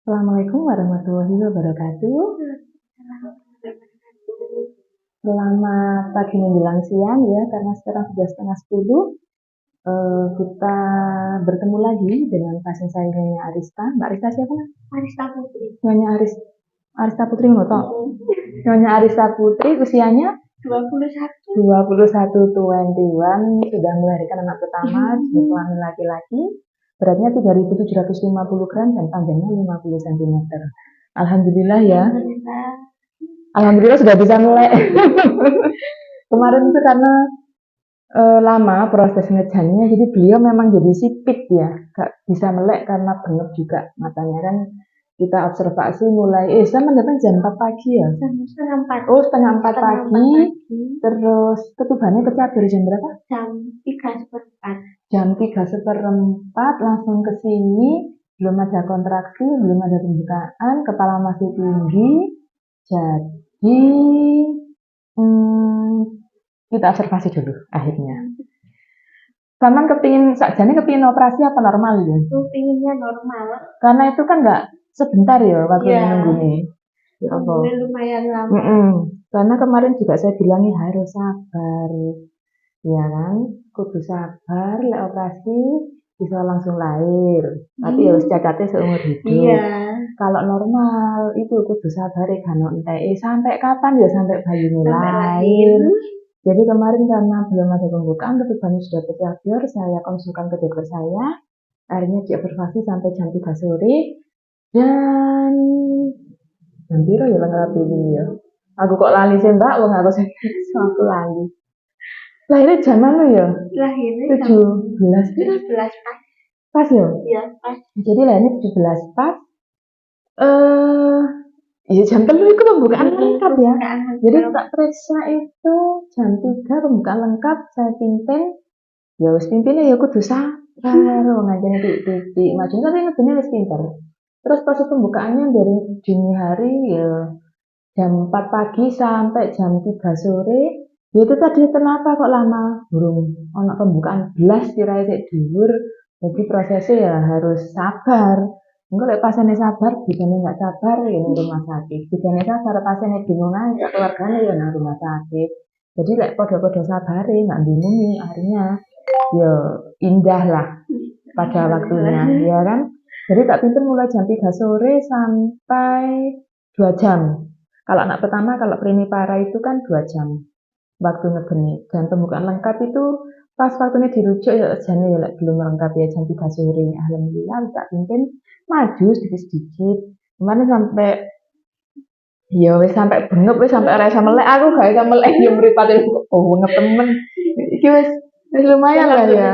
Assalamualaikum warahmatullahi wabarakatuh. Selamat pagi menjelang siang ya, karena sekarang sudah setengah 10. Kita bertemu lagi dengan pasien saya Nyonya Arista. Mbak Arista siapa? Arista Putri. Nyonya Arista Putri Ngoto. Nyonya Arista Putri usianya 21. 21 sudah melahirkan anak pertama, jenis kelamin laki-laki. Beratnya 3.750 gram dan panjangnya 50 cm. Alhamdulillah ya. Alhamdulillah sudah bisa melek. Kemarin itu karena lama proses ngejannya, jadi beliau memang jadi sipit ya, gak bisa melek karena bengep juga matanya kan. Kita observasi mulai sama datang jam 4 pagi ya. Setengah 4. Oh, setengah 4 pagi. Terus ketubannya pecah dari jam berapa? Jam 3:04. Jam 3:04 langsung ke sini, belum ada kontraksi, belum ada pembukaan, kepala masih tinggi. Jadi kita observasi dulu akhirnya. Sampean kepingin operasi apa normal ya? Pinginnya normal. Karena itu kan nggak sebentar ya waktu menunggu nih. Ya Allah. Lumayan lama. Karena kemarin juga saya bilangnya harus sabar. Ya kan, kudu sabar, lek operasi bisa langsung lahir. Tapi harus cacatnya seumur hidup. Iya. Kalau normal itu kudu sabar kan entek. Sampai kapan ya sampai bayinya lahir. Jadi kemarin karena belum ada pembukaan, ketubannya sudah pecah biar saya konsulkan ke dokter saya. Akhirnya diobservasi sampai jam 3 sore. Dan jam biru ya lengkap ini ya. Aku kok lali sih mbak, wong aku aku lali. Lahirnya jam mana ya? Lahirnya 17 pas. Pas ya? Iya, pas. Jadi lahirnya 17 pas. Ya jam 3 itu pembukaan lengkap ya. Jadi tak periksa itu jam 3 pembukaan lengkap, saya pimpin. Ya wis pimpinnya ya kudu sabar, ngajene titik-titik. Macam tapi ngene wis pinter. Terus proses pembukaannya dari dini hari ya jam 4 pagi sampai jam 3 sore. Ya itu tadi kenapa kok lama? Burung ono pembukaan belas kira sik dhuwur. Jadi prosesnya ya harus sabar. Enggak lek pasiennya sabar, bisanya nggak sabar ya di rumah sakit. Bisanya sabar, pasiennya bingung aja, keluarganya ya nang rumah sakit. Jadi lek podo-podo sabare nggak bingungi, akhirnya ya indah lah pada waktunya, ya kan? Jadi tak pimpin mulai jam 3 sore sampai 2 jam. Kalau anak pertama, kalau primipara itu kan 2 jam waktu ngegeni. Dan pembukaan lengkap itu pas waktunya dirujuk ya jane ya belum lengkap ya jam 3 sore. Alhamdulillah tak pimpin maju sedikit-sedikit. Kemarin sampai ya wis sampai bengep wis sampai ora iso melek aku gak iso melek ya mripate kok bengep temen. Iki wis lumayan lah ya.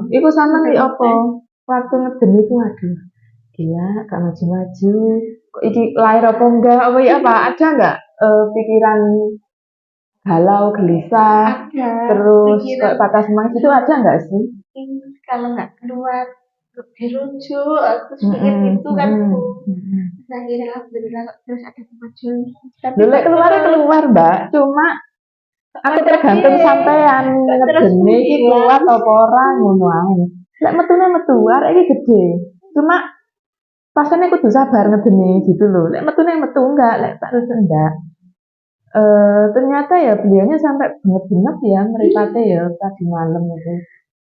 Iku sama nih apa? Waktu ngegeni itu aduh. Gila, gak maju-maju. Kok iki lahir apa enggak? Apa ya apa? Ada enggak pikiran galau, gelisah, terus kayak patah semangat itu ada nggak sih? Kalau nggak keluar dirujuk, terus itu kan akhirnya alhamdulillah terus ada kemajuan. Tapi keluar mbak, cuma aku tergantung sampean ngegene iki kuat apa ora ngono ae. Lek metune metu, arek iki gede. Cuma pasiennya kudu sabar ngegene gitu loh. Lek metune metu enggak, lek terus enggak. Ternyata ya beliaunya sampai banget ya meripate ya tadi malam itu.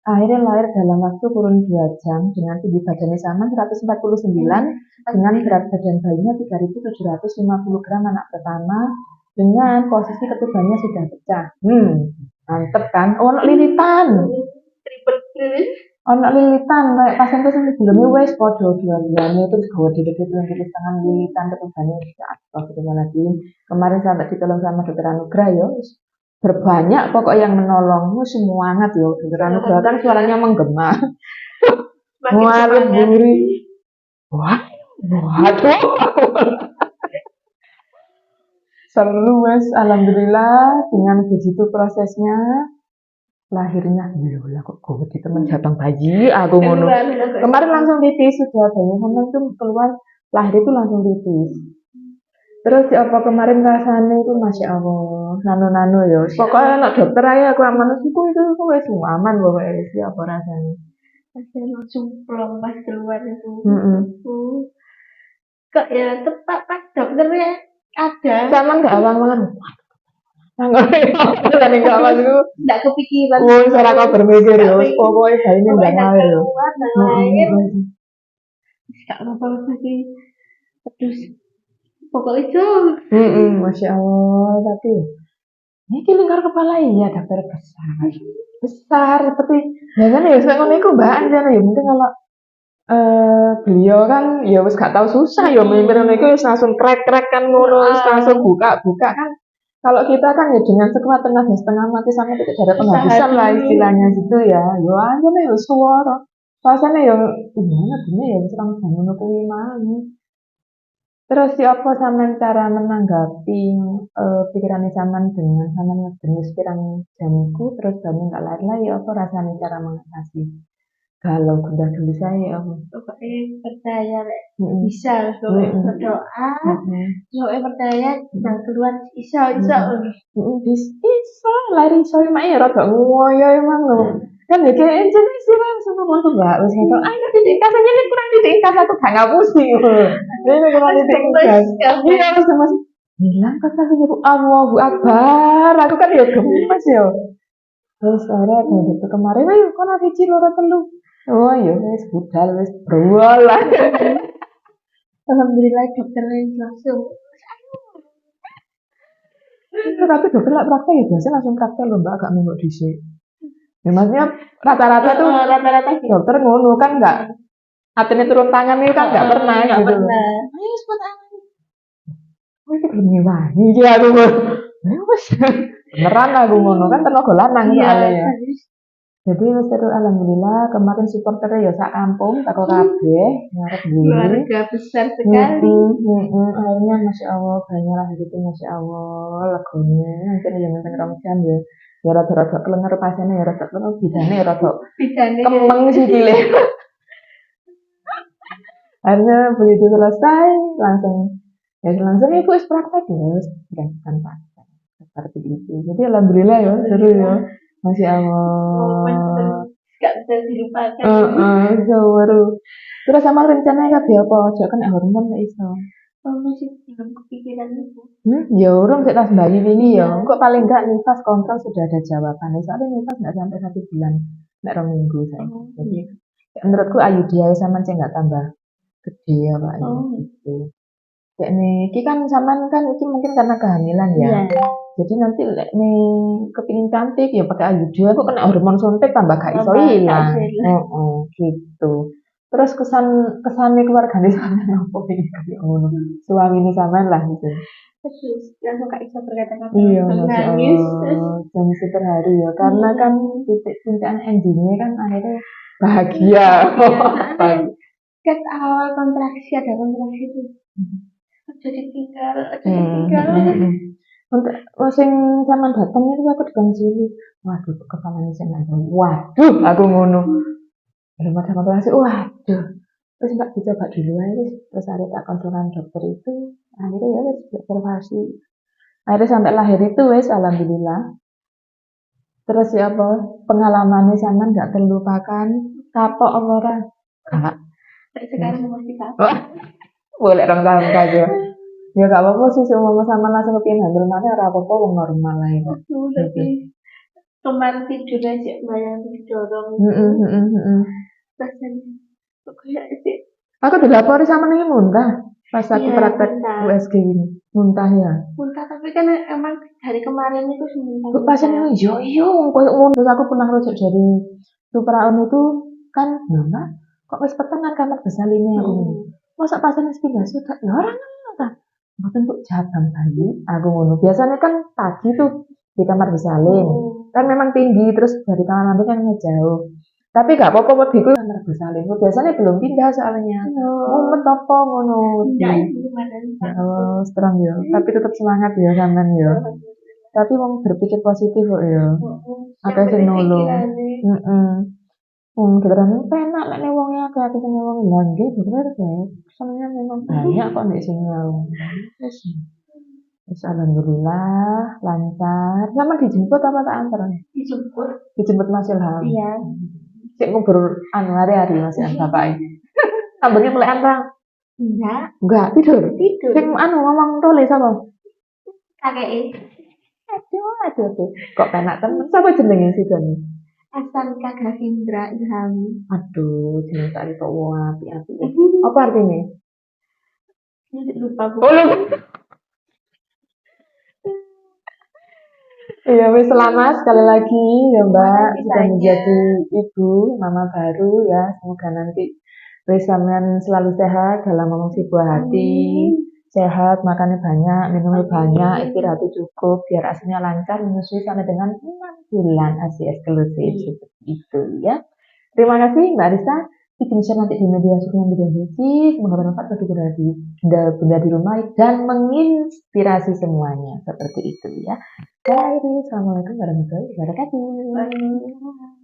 Akhirnya lahir dalam waktu kurun 2 jam dengan tinggi badannya sama 149 dengan berat badan bayinya 3.750 gram anak pertama dengan posisi ketubannya sudah pecah. Mantep kan? Ono lilitan. Ono lilitan kayak pasien sebelumnya wes podo dua-duanya terus gawe dikit-dikit tangan lilitan ketubannya astagfirullahaladzim. Kemarin sampai ditolong sama dokter Anugrah ya. Berbanyak pokok yang menolong. Semangat ya dokter Anugrah kan suaranya menggema. Muarep buri. Waduh. Seru wes, alhamdulillah dengan begitu prosesnya lahirnya lah kok gue di temen jabang bayi aku ngono. Kemarin langsung pipis sudah bayi sampai itu keluar lahir itu langsung pipis. Terus apa kemarin rasanya itu masya Allah nano ya. Pokoknya anak dokter aja aku aman itu wes aman pokoknya siapa rasanya. Saya langsung plong pas keluar itu. kok ya tepat pas dokternya ada. Sama nggak awang-awangan. Nggak nih nggak masku. Nggak kepikiran. Cara kau berpikir ya, pokoknya bayi ini nggak ngalir ya. keluar dan lain. Nggak apa-apa sih. Terus pokok itu. Masya Allah, tapi ini lingkar kepala iya dokter besar seperti ya kan ya saya ngono iku Mbak Anjana ya mungkin kalau beliau kan ya wis gak tahu susah ya mimpin ngono iku wis langsung krek-krek kan ngono wis langsung buka kan kalau kita kan ya dengan sekuat tenaga setengah mati sampai tidak ada penghabisan lah istilahnya gitu ya yo Anjana ya suara rasanya yang gimana dunia ya wis langsung ngono kuwi mang. Terus siapa sampean cara menanggapi pikirannya sampean dengan sampean ngebenus pirang jamku terus banyak gak lari-lari apa rasanya cara mengatasi galau gundah gelisah ya apa? Pokoknya percaya bisa berdoa, pokoknya percaya dan keluar bisa lari sorry mak ya rada ngoyo emang lho. Kan ya kayak jadi sih kan sama mau tuh mbak terus gitu ayo titik kasanya ini kurang titik kas aku gak ngapusi ini kurang titik kas iya harus mas bilang kata sih bu Allahu Akbar aku kan ya gemes ya terus akhirnya ada itu kemarin ayo kan ada cilora telu oh iya wes budal wes berulah alhamdulillah dokternya langsung tapi dokter lah praktek ya biasanya langsung praktek loh mbak agak minggu disik ya maksudnya rata-rata tuh dokter ngono kan nggak artinya turun tangan itu kan nggak pernah gitu ayo sepot tangan oh itu belum nyewangi ya aku wes beneran aku ngono kan tenaga lanang soalnya jadi wes terus alhamdulillah kemarin supporternya ya sak kampung tako kabeh ngarep keluarga besar sekali akhirnya masya Allah banyak lah gitu masya Allah lagunya nanti yang penting rong jam ya rada-rada kelengar pasiennya ya rada kelengar bidane ya rada kemeng sih gile akhirnya begitu selesai langsung ibu wis praktek ya wis kan praktek seperti itu jadi alhamdulillah ya seru ya masya Allah gak bisa dilupakan seru terus sama rencananya kabeh apa aja kan hormon gak iso masih dalam kepikiran itu. Ya urung sik tas bayi ini ya. Kok paling enggak nifas kontrol sudah ada jawabannya. Soalnya nifas enggak sampai 1 bulan, enggak 2 minggu saya. Jadi menurutku ayu dia sama cek enggak tambah gede ya Pak gitu. Kayak iki kan sampean kan iki mungkin karena kehamilan ya. Jadi nanti nih kepingin cantik ya pakai ayu dia kok kena hormon suntik tambah gak iso hilang. Gitu. Terus kesannya keluarganya sampean apa iki kayak ngono. Suamine sampean lah gitu. Terus langsung gak bisa berkata-kata. Iya, nangis. Nangis terharu ya. Karena kan titik puncak endingnya kan akhirnya bahagia. Kan awal kontraksi ada kontraksi itu. Jadi tinggal. Untuk sing sampean datang itu aku diganjili. Waduh, kepalanya saya nggak waduh, aku ngono. Belum ada konsultasi, waduh. Terus mbak dicoba dulu aja, terus ada tak konsultan dokter itu, akhirnya ya wes observasi. Akhirnya sampai lahir itu wes, alhamdulillah. Terus ya apa, pengalamannya sama nggak terlupakan, kapok orang. Kak. Sekarang masih kapok. Boleh orang tahun aja. Ya gak apa-apa sih, semua sama langsung kepingin hamil mana, apa-apa wong normal lah itu. Tapi kemarin tidur aja bayang didorong. Rasanya kayak sih. Aku dilapori sama nih muntah pas aku praktek USG ini muntah ya. Muntah tapi kan emang hari kemarin itu muntah. Pasiennya yo koyo ngono. Terus aku pernah rujuk dari Supraon itu kan mama kok wis peteng kamar besaline aku ngono. Masa pasien wis pindah sudah ya orang kan bentuk jabang bayi aku ngono. Biasanya kan pagi tuh di kamar bersalin kan memang tinggi terus dari kamar mandi kan ngejauh tapi gak apa-apa waktu itu kamar bersalin biasanya belum pindah soalnya mumet apa ngono strong ya tapi tetap semangat ya sampean ya tapi mau berpikir positif kok ya akeh sing nolong beneran penak nek wongnya akeh sing nolong lha nggih bener ya senengnya memang banyak kok nek sing nolong alhamdulillah lancar. Sama dijemput apa tak antar? Dijemput Mas Ilham. Iya. Cek ngobrol hari-hari Mas Ilham bapak ini. Tambahnya mulai antar. Enggak, tidur. tidur. Sing ngomong tulis apa? Kakek Aduh. Kok penak temen. Sapa jenenge si Doni? Asanka Gavindra Ilham. Aduh, jeneng tak kok api-api. Apa artinya? Lupa Bu. Oh, iya, wis selamat sekali lagi ya Mbak, kasih sudah banyak. menjadi ibu, mama baru ya. Semoga nanti wis sampean selalu sehat dalam mengisi buah hati, sehat, makannya banyak, minumnya banyak, istirahatnya cukup, biar aslinya lancar, menyusui sampai dengan 6 bulan ASI eksklusif seperti itu ya. Terima kasih Mbak Arista. Bikin share nanti di media sosial yang berfungsi. Semoga bermanfaat bagi bunda di rumah dan menginspirasi semuanya seperti itu ya. Assalamualaikum warahmatullahi wabarakatuh.